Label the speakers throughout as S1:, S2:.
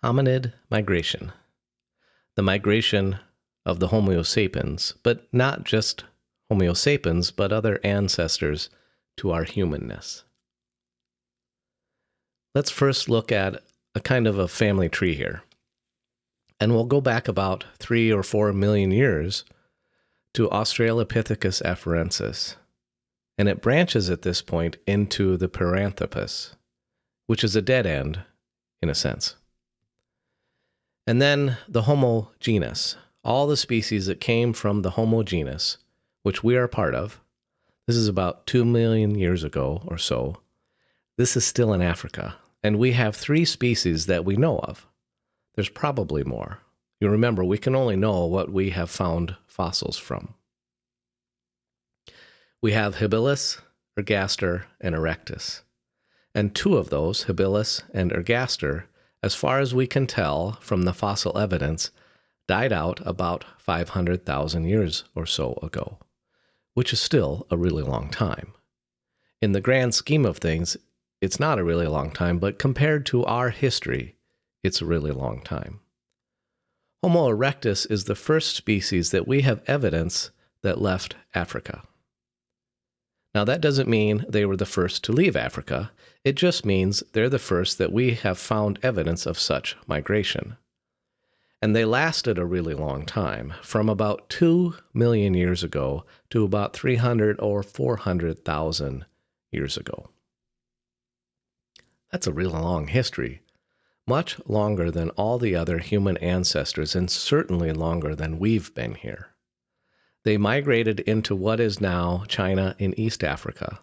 S1: Hominid migration. The migration of the Homo sapiens, but not just Homo sapiens, but other ancestors to our humanness. Let's first look at a kind of a family tree here. And we'll go back about 3 or 4 million years to Australopithecus afarensis. And it branches at this point into the Paranthropus, which is a dead end, in a sense. And then the Homo genus, all the species that came from the Homo genus, which we are part of. This is about 2 million years ago or so. This is still in Africa. And we have 3 species that we know of. There's probably more. You remember, we can only know what we have found fossils from. We have habilis, ergaster, and erectus. And 2 of those, habilis and ergaster, as far as we can tell from the fossil evidence, died out about 500,000 years or so ago, which is still a really long time. In the grand scheme of things, it's not a really long time, but compared to our history, it's a really long time. Homo erectus is the first species that we have evidence that left Africa. Now, that doesn't mean they were the first to leave Africa. It just means they're the first that we have found evidence of such migration. And they lasted a really long time, from about 2 million years ago to about 300 or 400,000 years ago. That's a really long history, much longer than all the other human ancestors, and certainly longer than we've been here. They migrated into what is now China in East Africa,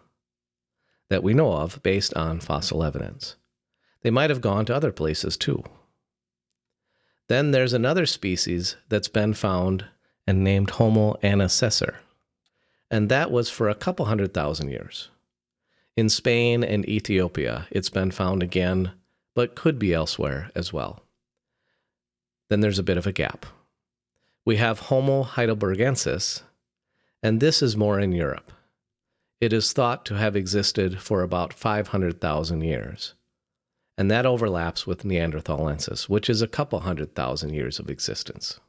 S1: that we know of based on fossil evidence. They might have gone to other places too. Then there's another species that's been found and named Homo antecessor, and that was for a couple 100,000 years. In Spain and Ethiopia, it's been found again, but could be elsewhere as well. Then there's a bit of a gap. We have Homo heidelbergensis, and this is more in Europe. It is thought to have existed for about 500,000 years, and that overlaps with Neanderthalensis, which is a couple 100,000 years of existence.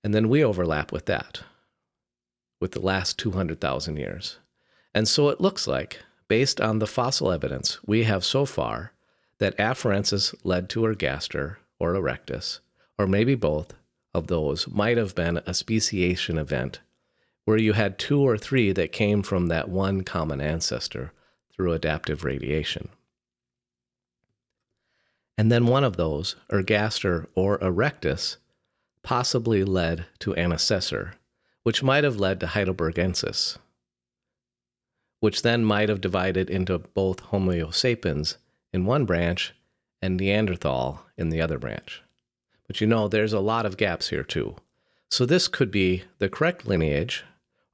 S1: And then we overlap with that, with the last 200,000 years. And so it looks like, based on the fossil evidence we have so far, that afarensis led to ergaster or erectus, or maybe both of those might have been a speciation event where you had 2 or 3 that came from that one common ancestor through adaptive radiation. And then one of those, ergaster or erectus, possibly led to antecessor, which might have led to heidelbergensis, which then might have divided into both Homo sapiens in one branch and Neanderthal in the other branch. But you know, there's a lot of gaps here too. So this could be the correct lineage,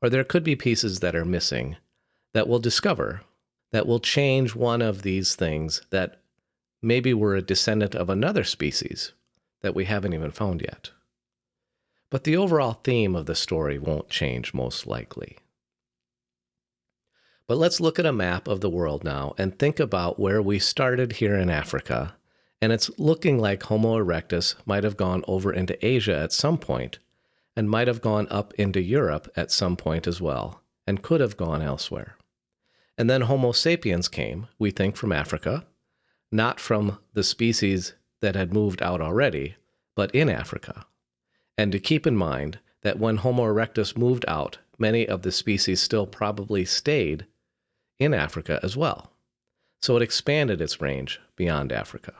S1: or there could be pieces that are missing that we'll discover, that will change one of these things that maybe were a descendant of another species that we haven't even found yet. But the overall theme of the story won't change most likely. But let's look at a map of the world now and think about where we started here in Africa, and it's looking like Homo erectus might have gone over into Asia at some point, and might have gone up into Europe at some point as well, and could have gone elsewhere. And then Homo sapiens came, we think, from Africa, not from the species that had moved out already, but in Africa. And to keep in mind that when Homo erectus moved out, many of the species still probably stayed in Africa as well. So it expanded its range beyond Africa.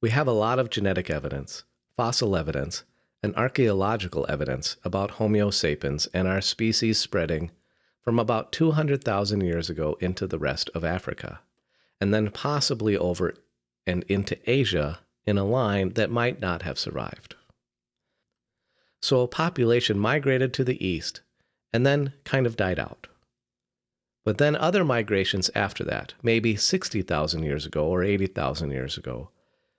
S1: We have a lot of genetic evidence, fossil evidence, and archaeological evidence about Homo sapiens and our species spreading from about 200,000 years ago into the rest of Africa, and then possibly over and into Asia in a line that might not have survived. So a population migrated to the east and then kind of died out. But then other migrations after that, maybe 60,000 years ago or 80,000 years ago,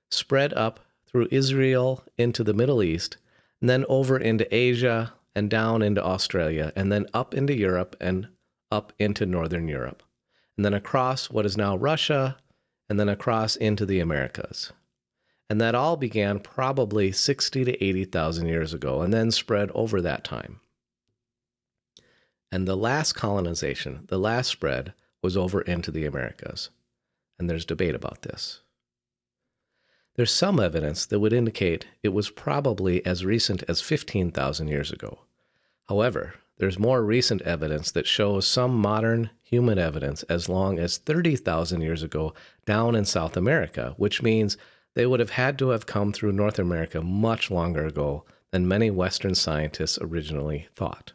S1: spread up through Israel into the Middle East, and then over into Asia and down into Australia, and then up into Europe and up into Northern Europe, and then across what is now Russia and then across into the Americas. And that all began probably 60 to 80,000 years ago and then spread over that time. And the last colonization, the last spread, was over into the Americas. And there's debate about this. There's some evidence that would indicate it was probably as recent as 15,000 years ago. However, there's more recent evidence that shows some modern human evidence as long as 30,000 years ago down in South America, which means they would have had to have come through North America much longer ago than many Western scientists originally thought.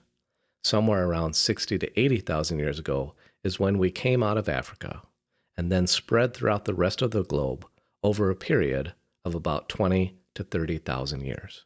S1: Somewhere around 60 to 80,000 years ago is when we came out of Africa and then spread throughout the rest of the globe over a period of about 20 to 30,000 years.